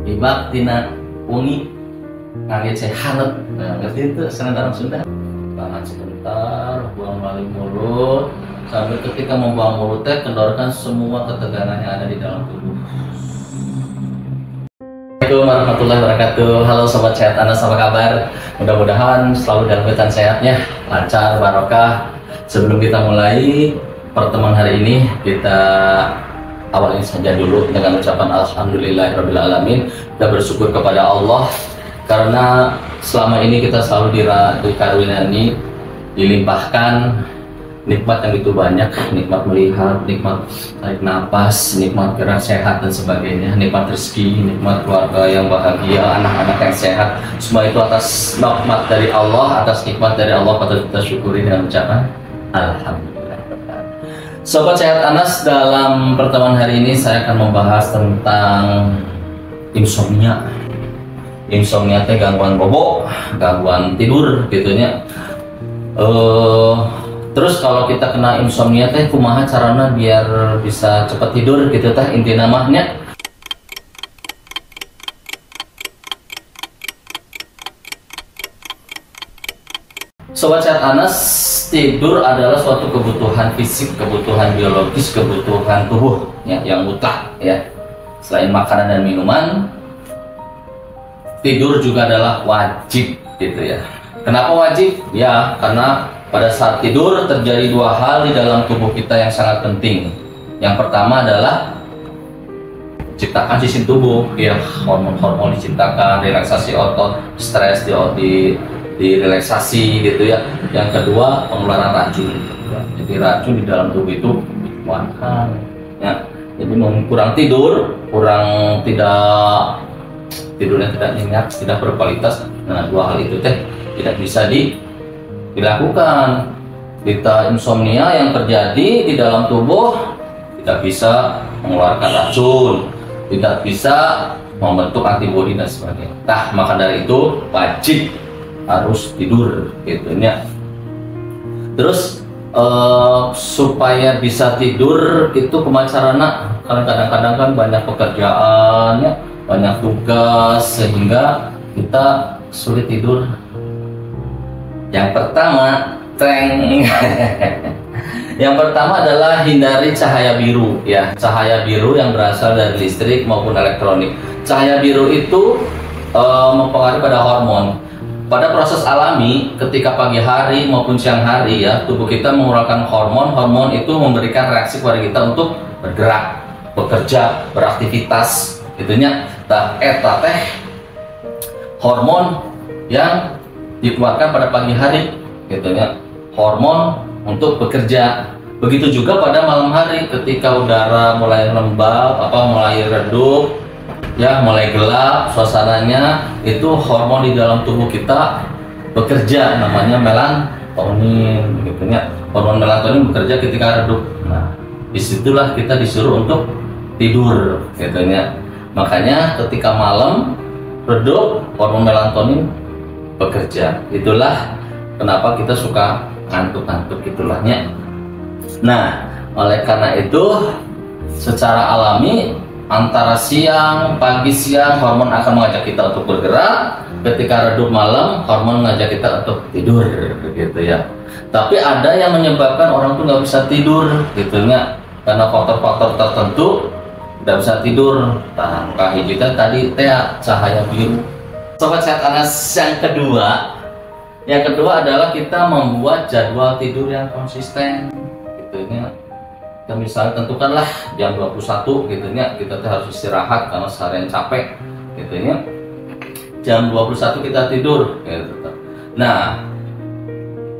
ibak tina wengi ngangge hangat. Nah, ngerti itu senang dalam Sunda. Tahan sebentar, buang balik mulut. Sambil ketika membuang mulut teh kendorkan semua ketegangan yang ada di dalam tubuh. Assalamualaikum warahmatullahi wabarakatuh. Halo sobat sehat Anas, apa kabar? Mudah-mudahan selalu dalam keadaan sehatnya, lancar, barokah. Sebelum kita mulai pertemuan hari ini, kita awalin saja dulu dengan ucapan alhamdulillahirabbil alamin. Kita bersyukur kepada Allah karena selama ini kita selalu dikaruniai, dilimpahkan nikmat yang begitu banyak, nikmat melihat, nikmat tarik nafas, nikmat gerak sehat dan sebagainya, nikmat rezeki, nikmat keluarga yang bahagia, anak-anak yang sehat. Semua itu atas nikmat dari Allah, atas nikmat dari Allah patut kita syukuri dengan ucapan alhamdulillah. Sobat sehat Anas, dalam pertemuan hari ini saya akan membahas tentang insomnia. Insomnia teh gangguan bobo, gangguan tidur gitunya. Terus kalau kita kena insomnia teh kumaha carana biar bisa cepat tidur gitu teh, inti namanya. Sobat sehat Anas, tidur adalah suatu kebutuhan fisik, kebutuhan biologis, kebutuhan tubuh ya, yang mutlak ya. Selain makanan dan minuman, tidur juga adalah wajib gitu ya. Kenapa wajib? Ya karena pada saat tidur terjadi dua hal di dalam tubuh kita yang sangat penting. Yang pertama adalah ciptakan sistem tubuh, ya hormon-hormon diciptakan, relaksasi otot, stres direlaksasi gitu ya. Yang kedua pengeluaran racun. Jadi racun di dalam tubuh itu dikeluarkan. Ya. Jadi kurang tidur, tidurnya tidak nyenyak, tidak berkualitas. Nah dua hal itu teh tidak bisa dilakukan. Kita insomnia yang terjadi di dalam tubuh tidak bisa mengeluarkan racun, tidak bisa membentuk antibodi dan sebagainya. Nah maka dari itu wajib harus tidur gitu ya. Terus supaya bisa tidur itu kumacarana, karena kadang-kadang kan banyak pekerjaannya, banyak tugas sehingga kita sulit tidur. Yang pertama, yang pertama adalah hindari cahaya biru ya. Cahaya biru yang berasal dari listrik maupun elektronik. Cahaya biru itu mempengaruhi pada hormon. Pada proses alami ketika pagi hari maupun siang hari ya, tubuh kita mengeluarkan hormon. Hormon itu memberikan reaksi kepada kita untuk bergerak, bekerja, beraktivitas itunya. Eta teh hormon yang dikeluarkan pada pagi hari gitunya, hormon untuk bekerja. Begitu juga pada malam hari ketika udara mulai lembab, mulai redup ya, mulai gelap suasananya, itu hormon di dalam tubuh kita bekerja, namanya melatonin gitunya. Hormon melatonin bekerja ketika redup. Nah disitulah kita disuruh untuk tidur gitunya. Makanya ketika malam redup, hormon melatonin bekerja. Itulah kenapa kita suka ngantuk-ngantuk gitulahnya. Nah, oleh karena itu secara alami antara siang, pagi, siang hormon akan mengajak kita untuk bergerak. Ketika redup malam, hormon mengajak kita untuk tidur gitu ya. Tapi ada yang menyebabkan orang tuh nggak bisa tidur gitunya karena faktor-faktor tertentu tidak bisa tidur. Nah, kita tadi cahaya biru. Sobat sehat Anas, yang kedua adalah kita membuat jadwal tidur yang konsisten gitunya. Kita misalnya tentukanlah jam 21 gitunya, kita harus istirahat karena seharian capek gitunya. Jam 21 kita tidur gitu. Nah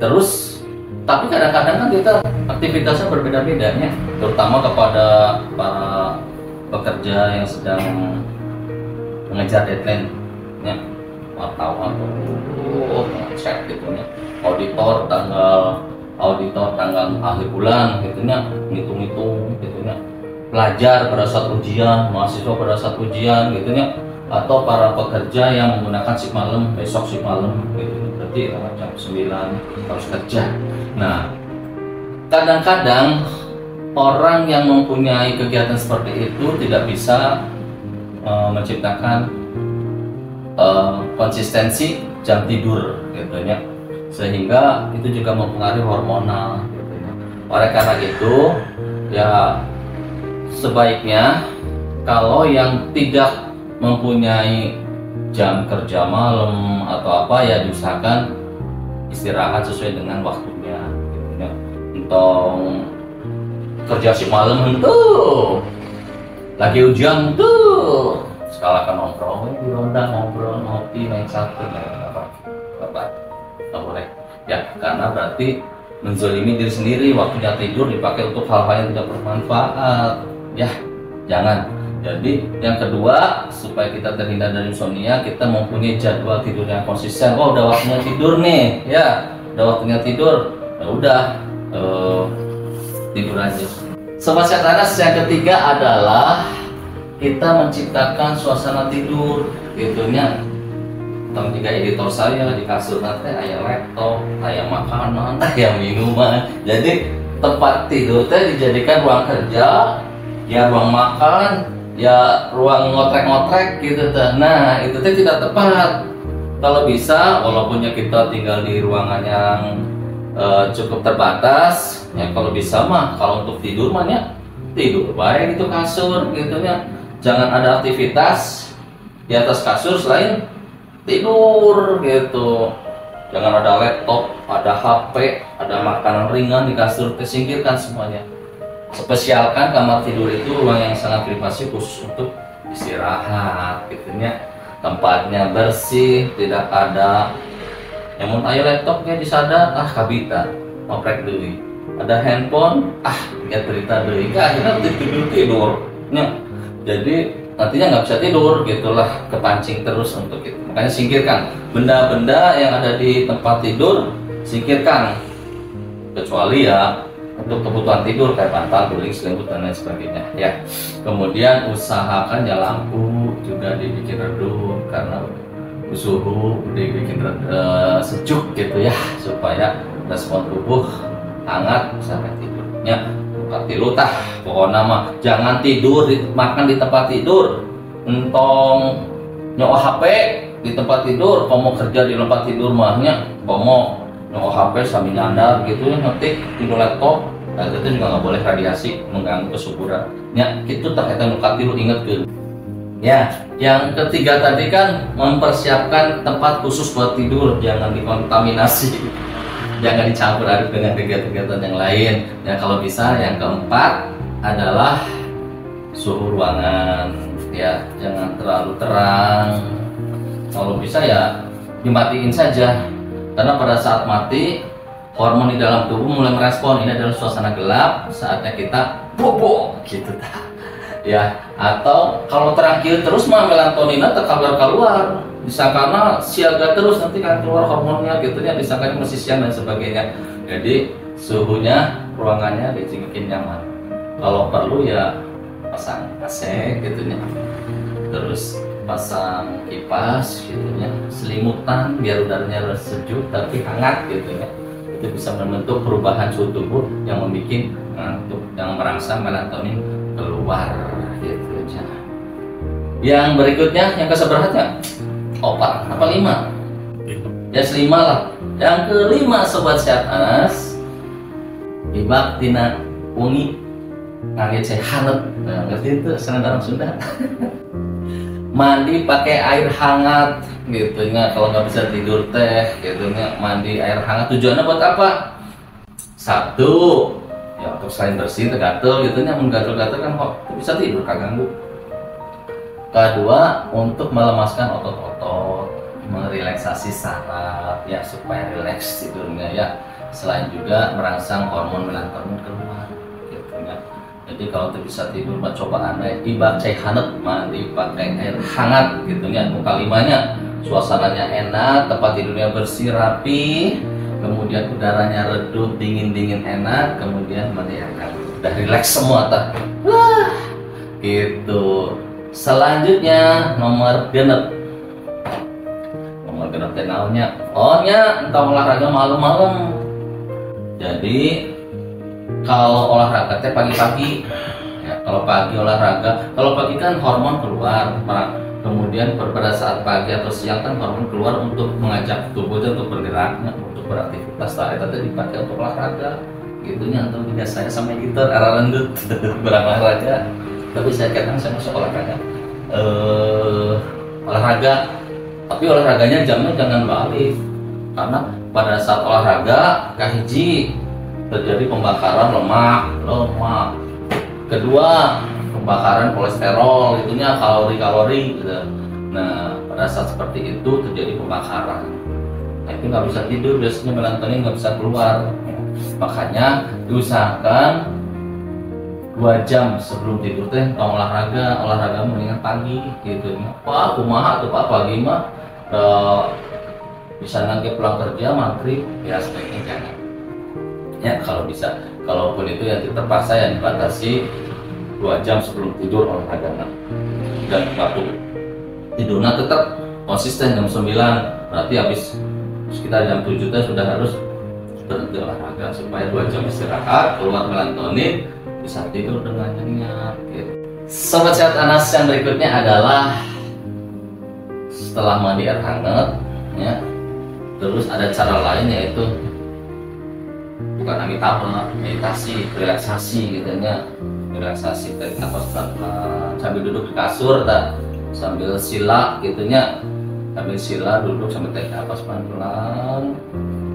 terus tapi kadang-kadang kan kita aktivitasnya berbeda-beda ya, terutama kepada para pekerja yang sedang mengejar deadline ya, wartawan atau cek gitunya, auditor tanggal akhir bulan gitunya, ngitung-ngitung gitunya, pelajar pada saat ujian, mahasiswa pada saat ujian gitunya, atau para pekerja yang menggunakan shift malam, besok shift malam gitu. Berarti jam 9 harus kerja. Nah kadang-kadang orang yang mempunyai kegiatan seperti itu tidak bisa menciptakan konsistensi jam tidur gitu ya, sehingga itu juga mempengaruhi hormonal gitu ya. Oleh karena itu ya sebaiknya kalau yang tidak mempunyai jam kerja malam atau apa ya diusahakan istirahat sesuai dengan waktunya gitu ya. Entong kerja si malam tuh lagi hujan tuh sekalakan nongkrong di ronda, ngobrol, ngopi, main satu, apa nggak boleh ya, karena berarti menzolimi diri sendiri. Waktunya tidur dipakai untuk hal-hal yang tidak bermanfaat ya, jangan. Jadi yang kedua, supaya kita terhindar dari insomnia, kita mempunyai jadwal tidur yang konsisten. Oh, udah waktunya tidur nih ya, udah waktunya tidur, ya udah tidur aja. Sobat Sehat Anas, yang ketiga adalah kita menciptakan suasana tidur gitunya. Tentang tiga editor saya di kasur nanti ayam laptop, ayam makanan, ayam minuman. Jadi tempat tidur teh dijadikan ruang kerja, ya ruang makan, ya ruang ngotrek-ngotrek gitu teh. Nah itu teh tidak tepat. Kalau bisa, walaupun ya kita tinggal di ruangan yang cukup terbatas, ya kalau bisa mah kalau untuk tidur mah ya tidur baik itu kasur gitu ya. Jangan ada aktivitas di atas kasur selain tidur gitu. Jangan ada laptop, ada HP, ada makanan ringan di kasur, singkirkan semuanya. Spesialkan kamar tidur itu ruang yang sangat privasi khusus untuk istirahat gitu ya. Tempatnya bersih, tidak ada yang mau ayo laptopnya disada, kabita ngoprek deui. Ada handphone, ya cerita deui, akhirnya tidur ya. Jadi nantinya nggak bisa tidur gitulah, kepancing terus untuk itu. Makanya singkirkan benda-benda yang ada di tempat tidur, singkirkan, kecuali ya untuk kebutuhan tidur kayak bantal, guling, selimut dan lain sebagainya ya. Kemudian usahakan ya lampu juga dibikin redup karena suhu dibikin sejuk gitu ya, supaya respon tubuh hangat sampai tidurnya. Tilu tah pokoknya mah jangan tidur makan di tempat tidur, entong nyoba HP di tempat tidur, kamu kerja di tempat tidur mahnya, kamu nyoba HP sambil nyandar gitu ya, ngetik tidur laptop. Nah, itu juga nggak boleh, radiasi mengganggu kesuburan ya. Itu terkait tempat tidur, ingat gitu ya. Yang ketiga tadi kan mempersiapkan tempat khusus buat tidur, jangan dikontaminasi, jangan dicampur aduk dengan kegiatan-kegiatan yang lain ya. Kalau bisa yang keempat adalah suhu ruangan ya, jangan terlalu terang. Kalau bisa ya dimatiin saja, karena pada saat mati hormon di dalam tubuh mulai merespon ini adalah suasana gelap, saatnya kita bobo gitu ya. Atau kalau terang terus mah melatonina keluar, disangkana siaga terus, nanti kan keluar hormonnya gitu ya, disangkanya masih siang dan sebagainya. Jadi suhunya ruangannya dibikin nyaman. Kalau perlu ya pasang AC gitu ya, terus pasang kipas gitu ya, selimutan biar udaranya sejuk tapi hangat gitu ya. Itu bisa membentuk perubahan suhu tubuh yang membuat ngantuk, yang merangsang melatonin keluar gitu aja. Yang berikutnya yang keseberhatnya 4 apa 5? Ya 5 lah. Yang kelima Sobat Sehat Anas, ibak tina ungi ngangge cai hangat. Nah, ngerti itu senang dalam Sunda. Mandi pakai air hangat gitu ya. Kalau nggak bisa tidur teh gitu ya, mandi air hangat. Tujuannya buat apa? Satu ya untuk selain bersih tergatel gitu ya, menggatel-gatel kan kok bisa tidur kagak ganggu. Kedua, untuk melemaskan otot-otot, merelaksasi saraf ya supaya rileks tidurnya ya. Selain juga merangsang hormon melatonin keluar gitu ya. Jadi kalau bisa tidur coba Anda ibak cai hangat, mandi pakai air hangat gitu ya. Muka limanya suasananya enak, tempat tidurnya bersih rapi, kemudian udaranya redup, dingin-dingin enak, kemudian mandi air hangat. Udah rileks semua tak? Wah, gitu. Selanjutnya nomor genep. Nomor genep tenaunya, entah olahraga malam-malam. Jadi kalau olahraga teh pagi-pagi ya, Kalau pagi olahraga, kalau pagi kan hormon keluar, kemudian pada saat pagi atau siang kan hormon keluar untuk mengajak tubuh itu untuk bergerak, untuk beraktivitas. Lah itu dipakai untuk olahraga, gitunya. Atau biasanya sama gitar, arah rendut berolahraga. Tapi saya kadang saya masuk olahraga, tapi olahraganya jamnya jangan balik, karena pada saat olahraga kahiji terjadi pembakaran lemak. Kedua, pembakaran kolesterol, itunya kalori-kalori gitu. Nah, pada saat seperti itu terjadi pembakaran. Nah, itu nggak bisa tidur, biasanya melatonin nggak bisa keluar. Makanya diusahakan 2 jam sebelum tidur teh tong olahraga mendingan pagi gitu. Wah, kumaha tuh Pak, pagi mah bisa nanti pulang kerja maghrib, ya sebaiknya jangan. Ya kalau bisa, kalaupun itu yang terpaksa yang dibatasi 2 jam sebelum tidur olahraga. Dan waktu tidurnya tetap konsisten jam 9, berarti habis sekitar jam 7 sudah harus berhenti olahraga supaya 2 jam istirahat, keluar melatonin, bisa tidur dengan nyenyak gitu. Sobat Sehat Anas, yang berikutnya adalah setelah mandi air hangat ya, terus ada cara lain yaitu bukan amitabha, meditasi, relaksasi gitu ya. Relaksasi, tarik nafas pelan-pelan sambil duduk di kasur, sambil sila gitunya, sambil sila duduk sambil tarik nafas pelan-pelan,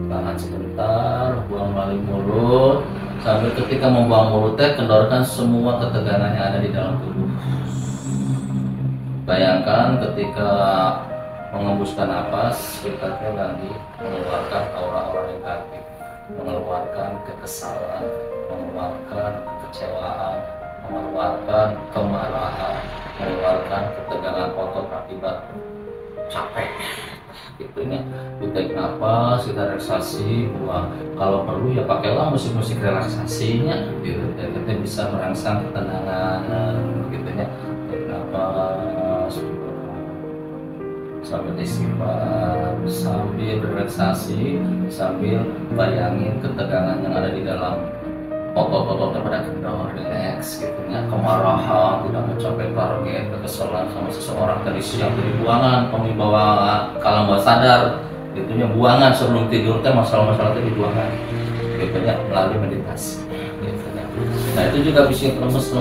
tahan sebentar, buang melalui mulut, sambil ketika membuang mulut kendorkan semua ketegangan yang ada di dalam tubuh. Bayangkan ketika mengembuskan nafas, kita lagi mengeluarkan aura-aura negatif, mengeluarkan kekesalan, mengeluarkan kekecewaan, mengeluarkan kemarahan, mengeluarkan ketegangan otot akibat capek. Gitunya, ditarik nafas, kita relaksasi, buang. Kalau perlu ya pakailah musik-musik relaksasinya, gitu. Dan kita bisa merangsang ketenangan, gitunya. Tarik nafas, sambil istighfar, sambil relaksasi, sambil bayangin ketegangan yang ada di dalam otot-ototnya pada kendor, relax gitunya. Kemarahan, tidak mencapai target, kekesalan sama seseorang tadi siang, dari buangan, pemibawa kalau nggak sadar gitunya, buangan sebelum tidur masalah-masalah itu dibuangan gitunya melalui meditasi gitunya. Nah itu juga bisa lemes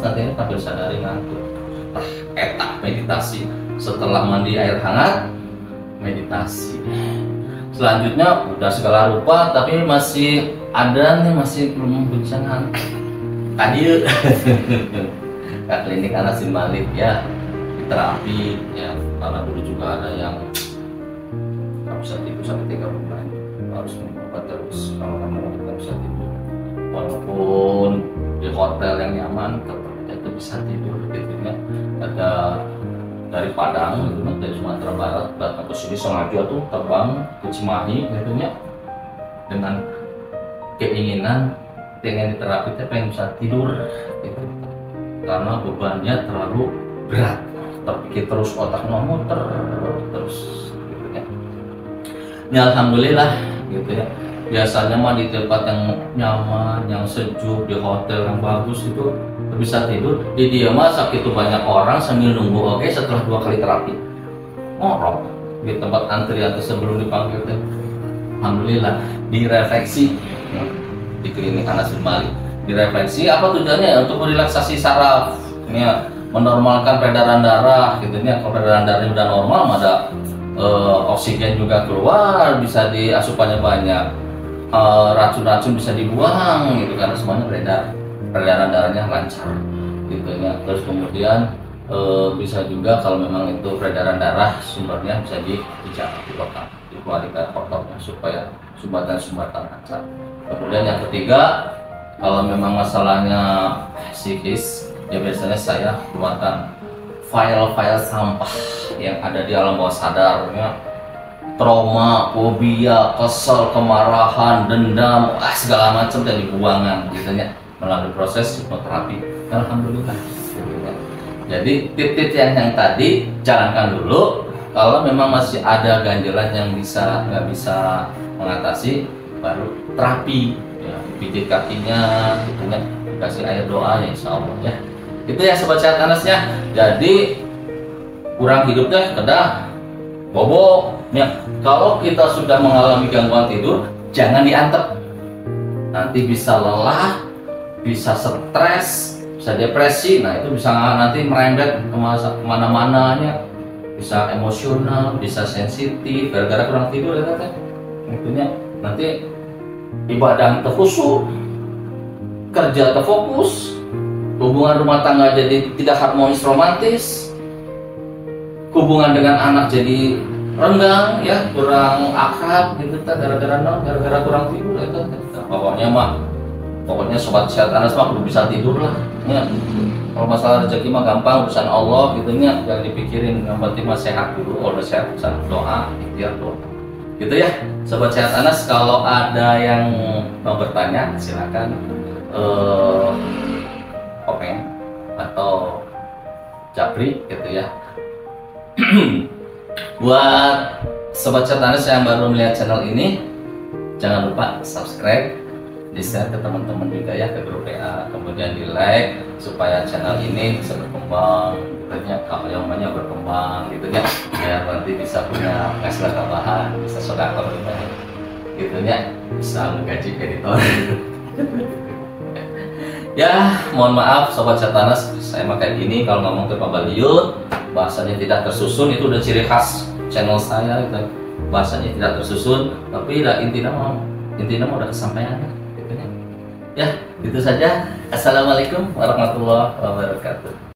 nantinya tampil sadari ngantuk. Etak meditasi setelah mandi air hangat, meditasi. Selanjutnya udah segala rupa tapi masih ada nih, masih belum bisa ngantuk. Hadir ke klinik Anas bin Malik ya, di terapi ya, karena dulu juga ada yang nggak bisa tidur sampai 3 bulan, harus minum obat terus kalau kamu nggak bisa tidur. Walaupun di hotel yang nyaman tetap itu bisa tidur gitu ya. Ada dari Padang gitu, dari Sumatera Barat datang ke sini sengaja tuh terbang ke Cimahi gitu ya, dengan keinginan pengen diterapi, pengen bisa tidur gitu. Karena bebannya terlalu berat, terpikir terus, otak muter terus gitu ya. Ya alhamdulillah gitu ya. Biasanya mah di tempat yang nyaman, yang sejuk, di hotel yang bagus itu bisa tidur. Di dia mah sakitu banyak orang sambil nunggu setelah 2 kali terapi ngorok di tempat antrian sebelum dipanggil teh. Alhamdulillah direfleksi di klinik Anas bin Malik. Direfleksi apa tujuannya? Untuk merelaksasi saraf ya, menormalkan peredaran darah gitu ya. Kalau peredaran darahnya udah normal, ada oksigen juga keluar, bisa diasupannya banyak, racun-racun bisa dibuang gitu, karena semuanya peredaran darahnya lancar gitu ya. Terus kemudian bisa juga kalau memang itu peredaran darah sumbernya bisa dipijak, dikeluarkan kotornya supaya sumbatan-sumbatan lancar. Kemudian yang ketiga, kalau memang masalahnya psikis ya biasanya saya keluarkan file-file sampah yang ada di alam bawah sadarnya, trauma, fobia, kesel, kemarahan, dendam, segala macam dari buangan gitu ya, melalui proses hipnoterapi. Alhamdulillah gitu ya. Jadi tip-tip yang tadi jalankan dulu. Kalau memang masih ada ganjalan yang nggak bisa mengatasi, baru terapi ya, pijit kakinya gitu ya, kasih air doa ya insya Allah ya. Itu ya sobat sehat Anasnya. Jadi kurang hidupnya kedah bobo ya. Kalau kita sudah mengalami gangguan tidur, jangan diantep, nanti bisa lelah, bisa stres, bisa depresi. Nah itu bisa nanti merembet kemana-mananya, bisa emosional, bisa sensitif gara-gara kurang tidur ya kan. Intinya nanti ibadah terkhusyuk, kerja terfokus, hubungan rumah tangga jadi tidak harmonis romantis, hubungan dengan anak jadi renggang ya, kurang akrab gitu kan, gara-gara kurang tidur ya kan. Pokoknya sobat sehat Anas mah belum bisa tidur lah ya. Kalau masalah rezeki mah gampang, urusan Allah gitu nya, jangan dipikirin, yang penting mah sehat dulu. Kalau udah sehat bisa doa, ikhtiar doa gitu ya sobat sehat Anas. Kalau ada yang mau bertanya silakan komen atau japri gitu ya. Buat sobat sehat Anas yang baru melihat channel ini, jangan lupa subscribe, di share ke teman-teman juga ya, ke grup WA, kemudian di like supaya channel ini bisa berkembang, banyak kalau yang banyak berkembang gitu ya, biar nanti bisa punya penghasilan tambahan, bisa sodakor gitu ya, bisa menggaji editor. Ya mohon maaf sobat sehat Anas, saya makai gini kalau ngomong ke Pak Baliut bahasanya tidak tersusun, itu udah ciri khas channel saya gitu. Bahasanya tidak tersusun, tapi lah intinya mau udah kesampaian gitu ya. Ya, itu saja. Assalamualaikum warahmatullahi wabarakatuh.